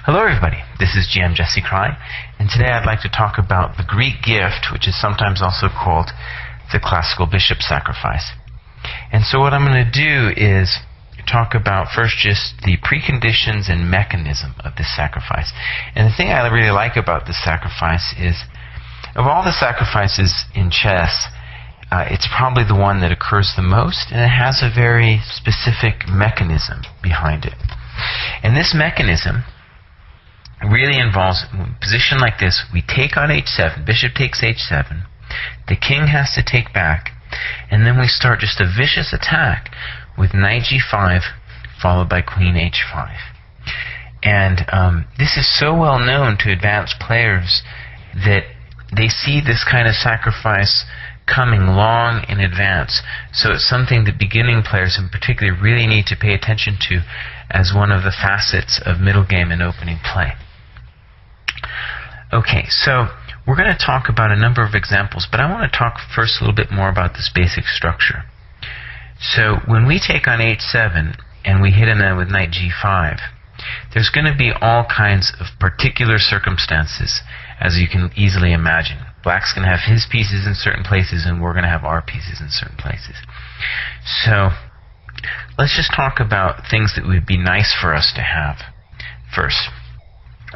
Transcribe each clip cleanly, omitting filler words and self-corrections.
Hello everybody, this is GM Jesse Kraai, and today I'd like to talk about the Greek gift, which is sometimes also called the classical bishop sacrifice. And so what I'm going to do is talk about first just the preconditions and mechanism of this sacrifice. And the thing I really like about this sacrifice is, of all the sacrifices in chess, it's probably the one that occurs the most, and it has a very specific mechanism behind it. And this mechanism really involves a position like this. We take on h7, bishop takes h7, the king has to take back, and then we start just a vicious attack with knight g5 followed by queen h5. And this is so well known to advanced players that they see this kind of sacrifice coming long in advance. So it's something that beginning players in particular really need to pay attention to as one of the facets of middle game and opening play. Okay, so we're going to talk about a number of examples, but I want to talk first a little bit more about this basic structure. So when we take on h7 and we hit him then with knight g5, there's going to be all kinds of particular circumstances, as you can easily imagine. Black's going to have his pieces in certain places, and we're going to have our pieces in certain places. So let's just talk about things that would be nice for us to have. First,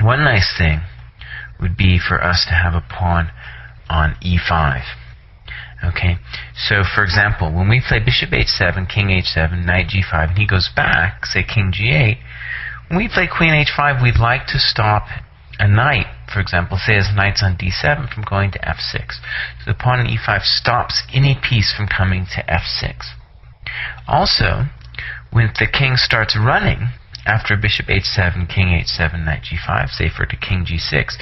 one nice thing would be for us to have a pawn on e5. Okay, so for example, when we play bishop h7, king h7, knight g5, and he goes back, say king g8, when we play queen h5, we'd like to stop a knight, for example, say his knight's on d7, from going to f6. So the pawn on e5 stops any piece from coming to f6. Also, when the king starts running after bishop h7, king h7, knight g5, say for to king g6,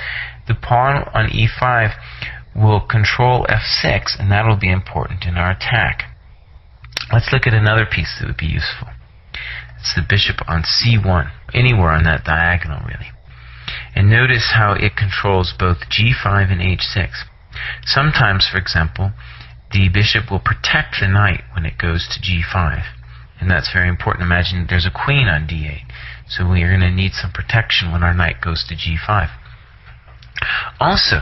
the pawn on e5 will control f6, and that will be important in our attack. Let's look at another piece that would be useful. It's the bishop on c1, anywhere on that diagonal, really. And notice how it controls both g5 and h6. Sometimes, for example, the bishop will protect the knight when it goes to g5. And that's very important. Imagine there's a queen on d8. So we are going to need some protection when our knight goes to g5. Also,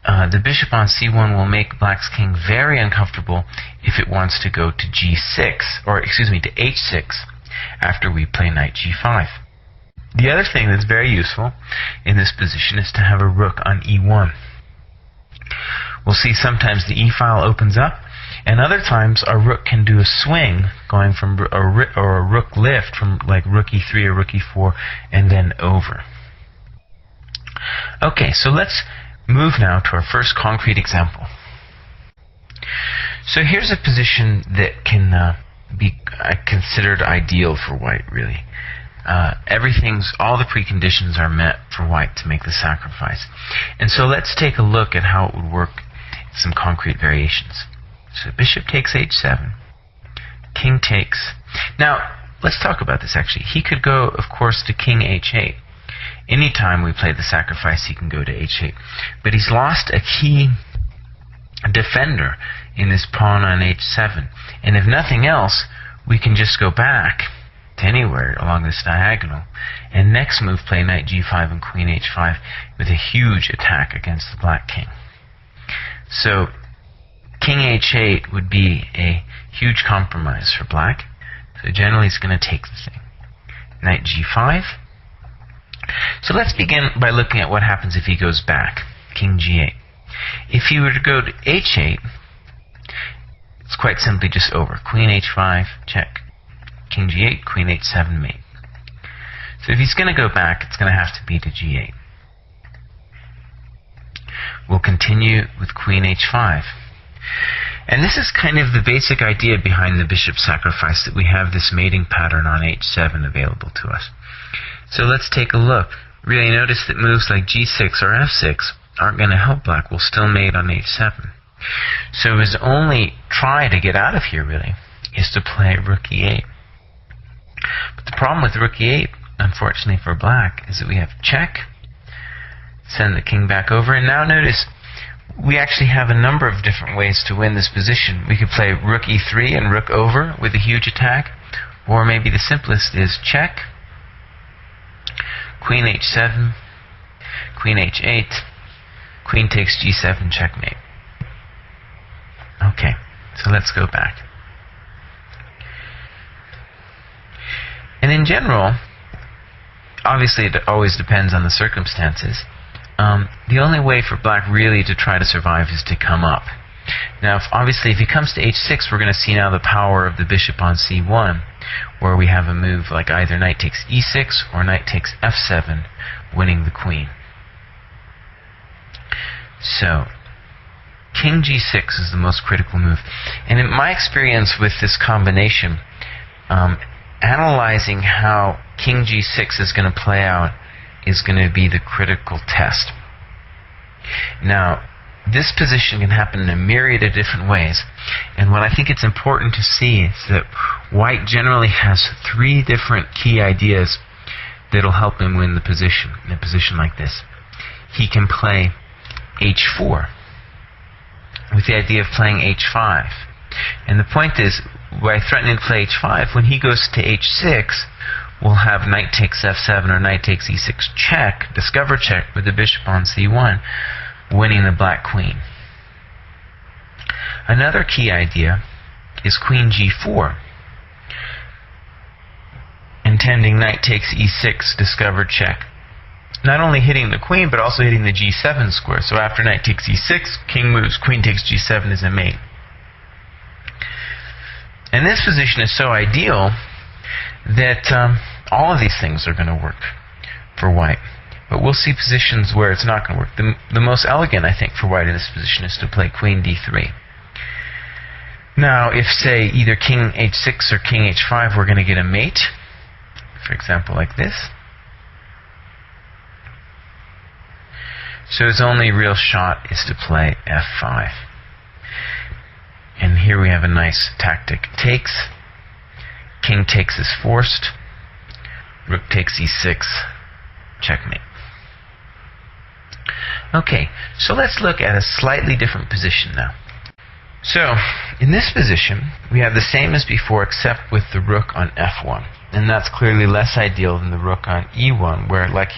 the bishop on c1 will make black's king very uncomfortable if it wants to go to g6, or excuse me, to h6 after we play knight g5. The other thing that's very useful in this position is to have a rook on e1. We'll see sometimes the e-file opens up, and other times our rook can do a swing, going from a rook lift from like rook e3 or rook e4, and then over. Okay, so let's move now to our first concrete example. So here's a position that can be considered ideal for white, really. All the preconditions are met for white to make the sacrifice. And so let's take a look at how it would work in some concrete variations. So bishop takes h7, king takes. Now, let's talk about this actually. He could go, of course, to king h8. Anytime we play the sacrifice, he can go to h8. But he's lost a key defender in this pawn on h7. And if nothing else, we can just go back to anywhere along this diagonal, and next move play knight g5 and queen h5 with a huge attack against the black king. So king h8 would be a huge compromise for black. So generally he's going to take the thing. Knight g5. So let's begin by looking at what happens if he goes back. King g8. If he were to go to h8, it's quite simply just over. Queen h5, check. King g8, queen h7, mate. So if he's going to go back, it's going to have to be to g8. We'll continue with queen h5. And this is kind of the basic idea behind the bishop sacrifice, that we have this mating pattern on h7 available to us. So let's take a look. Really notice that moves like g6 or f6 aren't going to help black. We'll still mate on h7. So his only try to get out of here, really, is to play rook e8. But the problem with rook e8, unfortunately for black, is that we have check, send the king back over, and now notice we actually have a number of different ways to win this position. We could play rook e3 and rook over with a huge attack, or maybe the simplest is check, queen h7, queen h8, queen takes g7, checkmate. Okay, so let's go back. And in general, obviously it always depends on the circumstances. The only way for black really to try to survive is to come up. Now, obviously, if he comes to h6, we're going to see now the power of the bishop on c1, where we have a move like either knight takes e6 or knight takes f7, winning the queen. So, king g6 is the most critical move. And in my experience with this combination, analyzing how king g6 is going to play out is going to be the critical test. Now, this position can happen in a myriad of different ways, and what I think it's important to see is that white generally has three different key ideas that will help him win the position in a position like this. He can play h4 with the idea of playing h5, and the point is, by threatening to play h5, when he goes to h6, we'll have knight takes f7 or knight takes e6 check, discover check, with the bishop on c1, winning the black queen. Another key idea is queen g4, intending knight takes e6, discover check. Not only hitting the queen, but also hitting the g7 square. So after knight takes e6, king moves, queen takes g7 is a mate. And this position is so ideal that all of these things are going to work for white. But we'll see positions where it's not going to work. The most elegant, I think, for white in this position is to play queen d3. Now, if, say, either king h6 or king h5, we're going to get a mate, for example, like this. So his only real shot is to play f5. And here we have a nice tactic. Takes, king takes is forced, rook takes e6, checkmate. Okay, so let's look at a slightly different position now. So, in this position, we have the same as before except with the rook on f1. And that's clearly less ideal than the rook on e1, where, like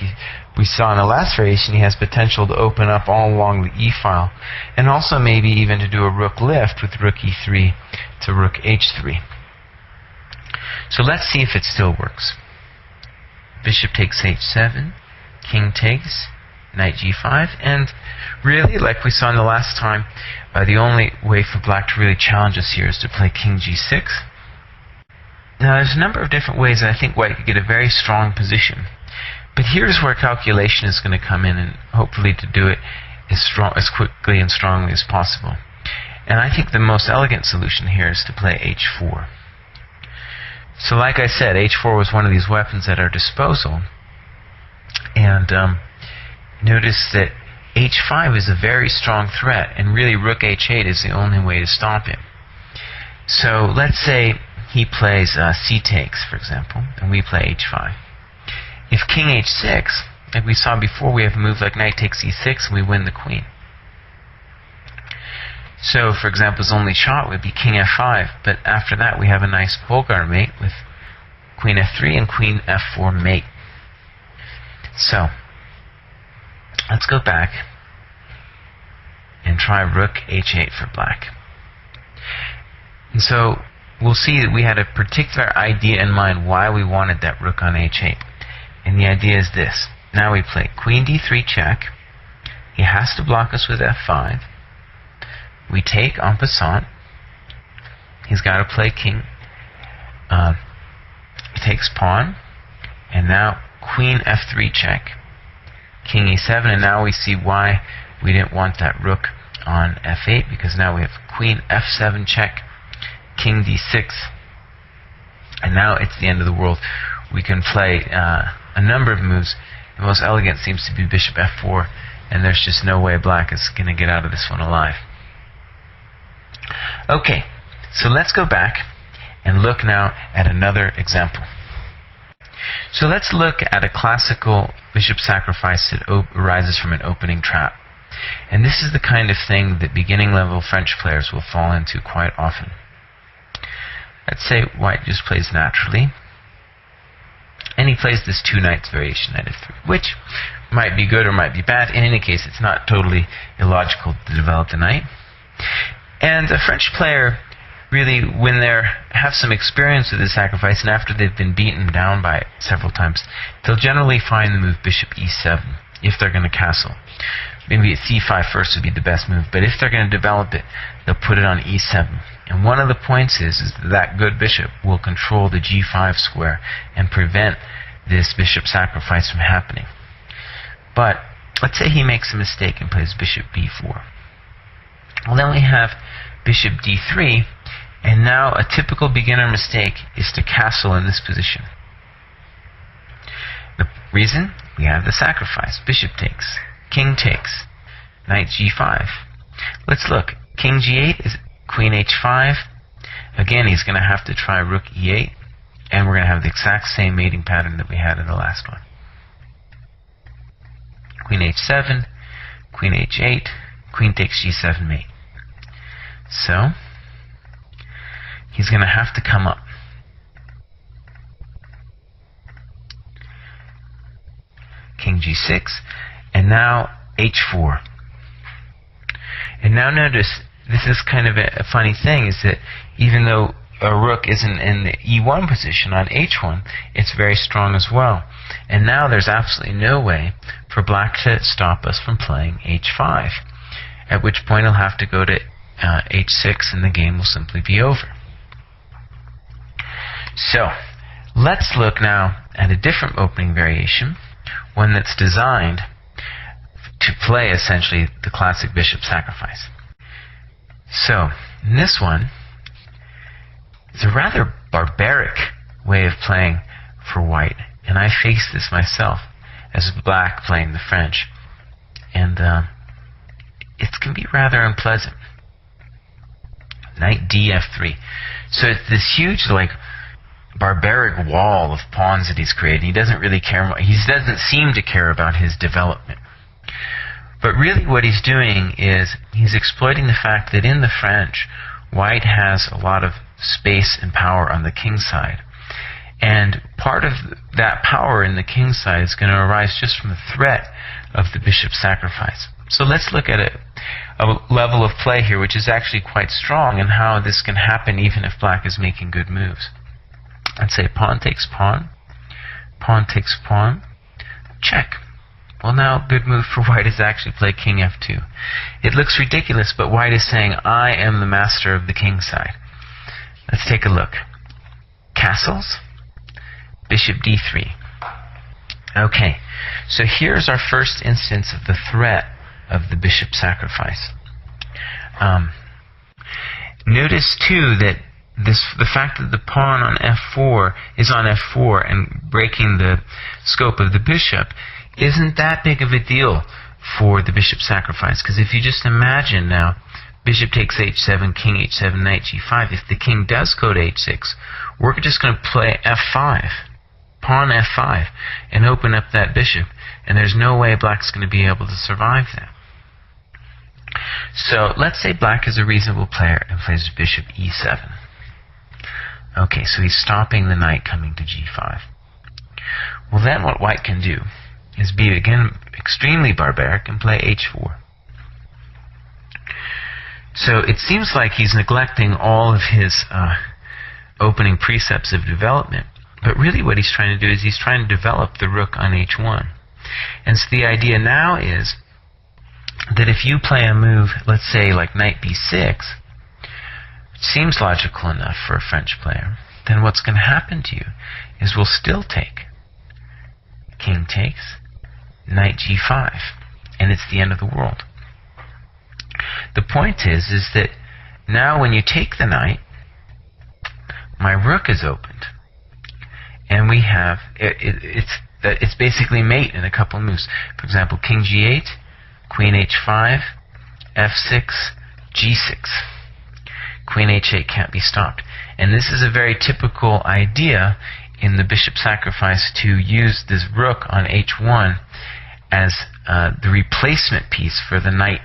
we saw in the last variation, he has potential to open up all along the e-file, and also maybe even to do a rook lift with rook e3 to rook h3. So let's see if it still works. Bishop takes h7, king takes, knight g5, and really, like we saw in the last time, the only way for black to really challenge us here is to play king g6. Now, there's a number of different ways that I think white could get a very strong position. But here's where calculation is going to come in, and hopefully to do it as quickly and strongly as possible. And I think the most elegant solution here is to play h4. So like I said, h4 was one of these weapons at our disposal. And notice that h5 is a very strong threat, and really rook h8 is the only way to stop him. So let's say he plays c takes, for example, and we play h5. If king h6, like we saw before, we have a move like knight takes e6, and we win the queen. So, for example, his only shot would be king f5, but after that we have a nice Bulgar mate with queen f3 and queen f4 mate. So, let's go back and try rook h8 for black. And so, we'll see that we had a particular idea in mind why we wanted that rook on h8. And the idea is this. Now we play queen d3 check. He has to block us with f5. We take en passant. He's got to play king. He takes pawn. And now queen f3 check. King e7. And now we see why we didn't want that rook on f8, because now we have queen f7 check, king d6. And now it's the end of the world. We can play a number of moves. The most elegant seems to be bishop f4, and there's just no way black is going to get out of this one alive. Okay, so let's go back and look now at another example. So let's look at a classical bishop sacrifice that arises from an opening trap. And this is the kind of thing that beginning level French players will fall into quite often. Let's say white just plays naturally. And he plays this 2 knights variation, knight f3, which might be good or might be bad. In any case, it's not totally illogical to develop the knight. And a French player, really, when they have some experience with the sacrifice, and after they've been beaten down by it several times, they'll generally find the move bishop e7 if they're going to castle. Maybe c5 first would be the best move, but if they're going to develop it, they'll put it on e7. And one of the points is that good bishop will control the g5 square and prevent this bishop sacrifice from happening. But let's say he makes a mistake and plays bishop b4. Well, then we have bishop d3, and now a typical beginner mistake is to castle in this position. The reason? We have the sacrifice. Bishop takes, king takes, knight g5. Let's look. King g8 is queen h5. Again, he's going to have to try rook e8, and we're going to have the exact same mating pattern that we had in the last one. Queen h7, queen h8, queen takes g7 mate. So, he's going to have to come up. King g6, and now h4. And now notice, this is kind of a funny thing, is that even though a rook isn't in the e1 position on h1, it's very strong as well. And now there's absolutely no way for black to stop us from playing h5, at which point he'll have to go to h6 and the game will simply be over. So, let's look now at a different opening variation, one that's designed to play essentially the classic bishop sacrifice. So, in this one, it's a rather barbaric way of playing for white, and I faced this myself as black playing the French, and it can be rather unpleasant. Knight df3. So it's this huge, like, barbaric wall of pawns that he's created. He doesn't really care. He doesn't seem to care about his development. But really what he's doing is he's exploiting the fact that in the French, white has a lot of space and power on the king side. And part of that power in the king side is going to arise just from the threat of the bishop sacrifice. So let's look at a level of play here which is actually quite strong, and how this can happen even if black is making good moves. Let's say pawn takes pawn, pawn takes pawn, check. Well, now, good move for white is actually play king f2. It looks ridiculous, but white is saying, I am the master of the king side. Let's take a look. Castles, bishop d3. Okay, so here's our first instance of the threat of the bishop sacrifice. Notice, too, that the fact that the pawn on f4 is on f4 and breaking the scope of the bishop isn't that big of a deal for the bishop sacrifice, because if you just imagine now, bishop takes h7, king h7, knight g5, if the king does go to h6, we're just going to play f5, pawn f5, and open up that bishop, and there's no way black's going to be able to survive that. So let's say black is a reasonable player and plays bishop e7. Okay, so he's stopping the knight coming to g5. Well, then what white can do is be, again, extremely barbaric and play h4. So it seems like he's neglecting all of his opening precepts of development, but really what he's trying to do is he's trying to develop the rook on h1. And so the idea now is that if you play a move, let's say like knight b6, which seems logical enough for a French player, then what's going to happen to you is we'll still take. King takes, knight g5, and it's the end of the world. The point is that now when you take the knight, my rook is opened, and we have it's basically mate in a couple moves. For example, king g8, queen h5, f6, g6. Queen h8 can't be stopped. And this is a very typical idea in the bishop sacrifice, to use this rook on h1 as the replacement piece for the knight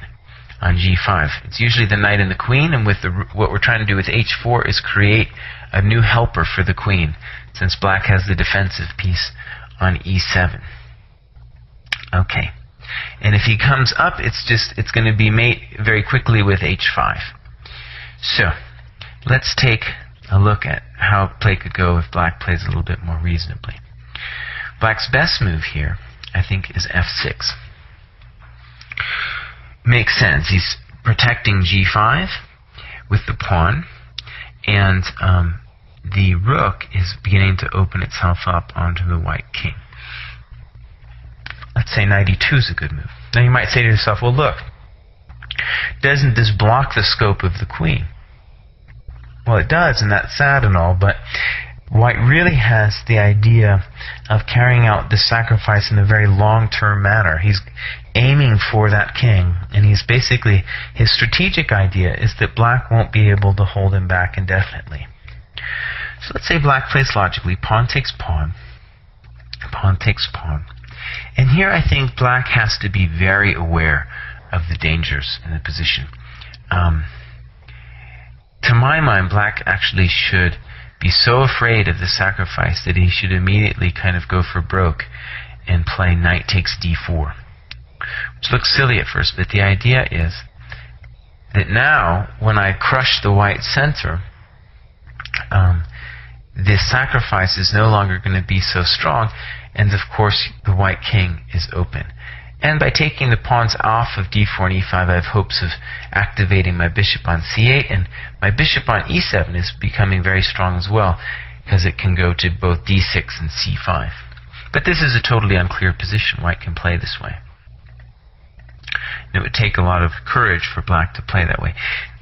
on g5. It's usually the knight and the queen, and with what we're trying to do with h4 is create a new helper for the queen, since black has the defensive piece on e7. Okay, and if he comes up, it's going to be mate very quickly with h5. So let's take a look at how play could go if black plays a little bit more reasonably. Black's best move here, I think, is f6. Makes sense. He's protecting g5 with the pawn, and the rook is beginning to open itself up onto the white king. Let's say knight e2 is a good move. Now you might say to yourself, well, look, doesn't this block the scope of the queen? Well, it does, and that's sad and all, but white really has the idea of carrying out this sacrifice in a very long-term manner. He's aiming for that king, and he's basically, his strategic idea is that black won't be able to hold him back indefinitely. So let's say black plays logically, pawn takes pawn, pawn takes pawn. And here I think black has to be very aware of the dangers in the position. To my mind, black actually should be so afraid of the sacrifice that he should immediately kind of go for broke and play knight takes d4. Which looks silly at first, but the idea is that now, when I crush the white center, this sacrifice is no longer going to be so strong, and of course the white king is open. And by taking the pawns off of d4 and e5, I have hopes of activating my bishop on c8, and my bishop on e7 is becoming very strong as well, because it can go to both d6 and c5. But this is a totally unclear position. White can play this way. And it would take a lot of courage for black to play that way.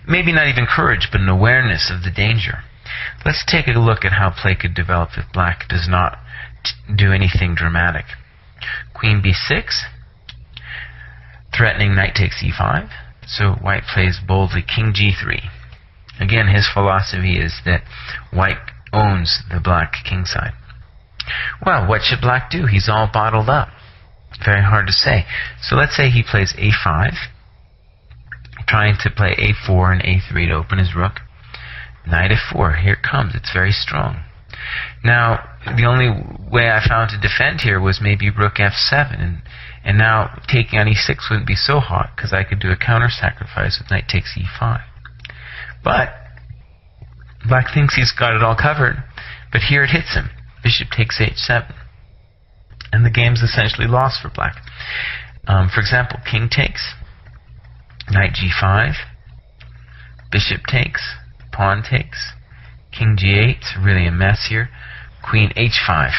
Maybe not even courage, but an awareness of the danger. Let's take a look at how play could develop if black does not do anything dramatic. Queen b6, threatening knight takes e5. So white plays boldly king g3. Again, his philosophy is that white owns the black king side. Well, what should black do? He's all bottled up. Very hard to say. So let's say he plays a5, trying to play a4 and a3 to open his rook. Knight f4, here it comes. It's very strong. Now, the only way I found to defend here was maybe rook f7, and now taking on e6 wouldn't be so hot, because I could do a counter sacrifice with knight takes e5. But black thinks he's got it all covered, but here it hits him. Bishop takes h7, and the game's essentially lost for black. For example, king takes, knight g5, bishop takes, pawn takes, king g8, it's really a mess here, queen h5.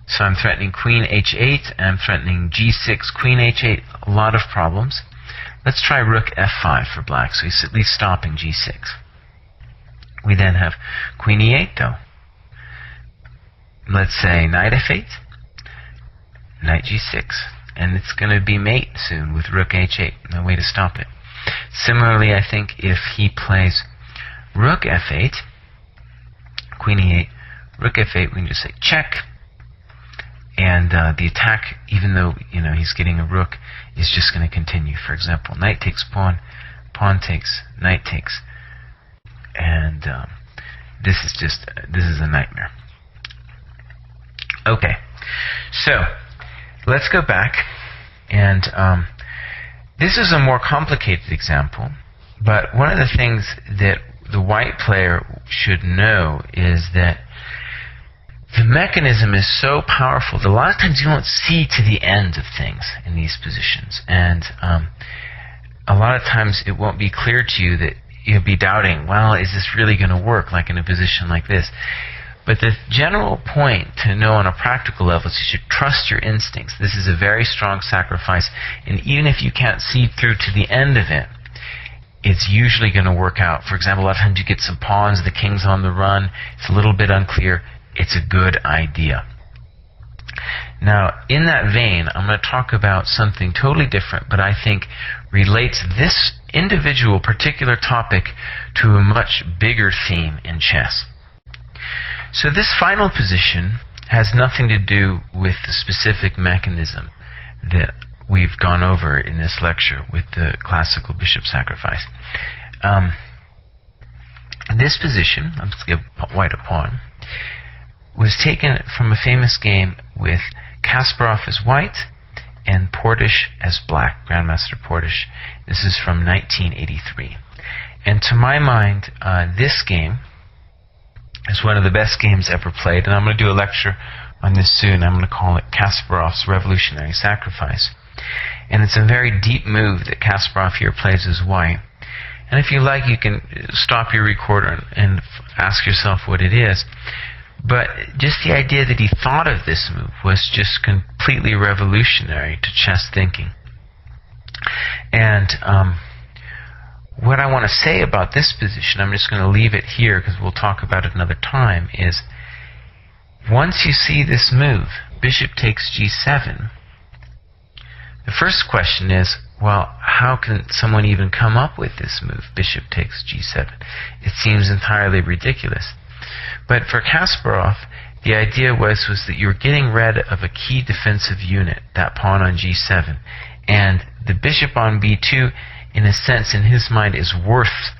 So I'm threatening queen h8, and I'm threatening g6, queen h8, a lot of problems. Let's try rook f5 for black, so he's at least stopping g6. We then have queen e8 though. Let's say knight f8, knight g6, and it's going to be mate soon with rook h8, no way to stop it. Similarly, I think if he plays rook f8, queen e8, rook f8, we can just say check, and the attack, even though he's getting a rook, is just going to continue. For example, knight takes pawn, pawn takes, knight takes, and this is a nightmare. Okay, so let's go back, and this is a more complicated example, but one of the things that the white player should know is that the mechanism is so powerful that a lot of times you won't see to the end of things in these positions, and a lot of times it won't be clear to you that you'll be doubting, well, is this really going to work, like in a position like this? But the general point to know on a practical level is you should trust your instincts. This is a very strong sacrifice, and even if you can't see through to the end of it, it's usually going to work out. For example, a lot of times you get some pawns, the king's on the run, it's a little bit unclear. It's a good idea. Now, in that vein, I'm going to talk about something totally different, but I think relates this individual particular topic to a much bigger theme in chess. So this final position has nothing to do with the specific mechanism that we've gone over in this lecture with the classical bishop sacrifice. This position, let's give white a pawn, was taken from a famous game with Kasparov as white and Portish as black, Grandmaster Portish. This is from 1983. And to my mind, this game is one of the best games ever played, and I'm going to do a lecture on this soon. I'm going to call it Kasparov's Revolutionary Sacrifice. And it's a very deep move that Kasparov here plays as white. And if you like, you can stop your recorder and ask yourself what it is. But just the idea that he thought of this move was just completely revolutionary to chess thinking. And what I want to say about this position, I'm just going to leave it here because we'll talk about it another time, is once you see this move, bishop takes g7, the first question is, well, how can someone even come up with this move, bishop takes g7? It seems entirely ridiculous. But for Kasparov, the idea was that you were getting rid of a key defensive unit, that pawn on g7. And the bishop on b2, in a sense, in his mind, is worth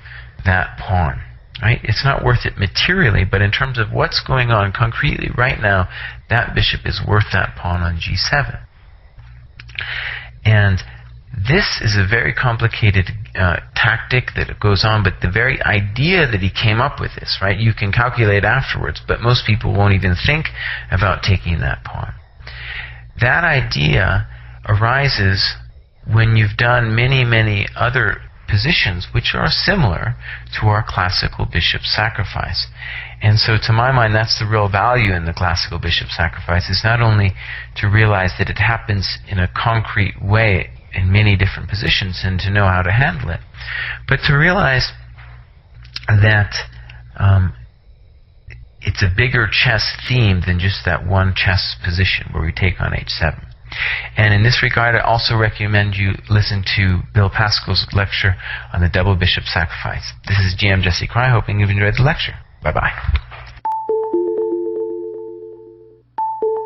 that pawn. Right? It's not worth it materially, but in terms of what's going on concretely right now, that bishop is worth that pawn on g7. And this is a very complicated tactic that goes on, but the very idea that he came up with this, right? You can calculate afterwards, but most people won't even think about taking that pawn. That idea arises when you've done many, many other positions which are similar to our classical bishop sacrifice. And so to my mind, that's the real value in the classical bishop sacrifice, is not only to realize that it happens in a concrete way in many different positions and to know how to handle it, but to realize that it's a bigger chess theme than just that one chess position where we take on h7. And in this regard, I also recommend you listen to Bill Pascal's lecture on the double bishop sacrifice. This is GM Jesse Kraai, hoping you've enjoyed the lecture. Bye-bye.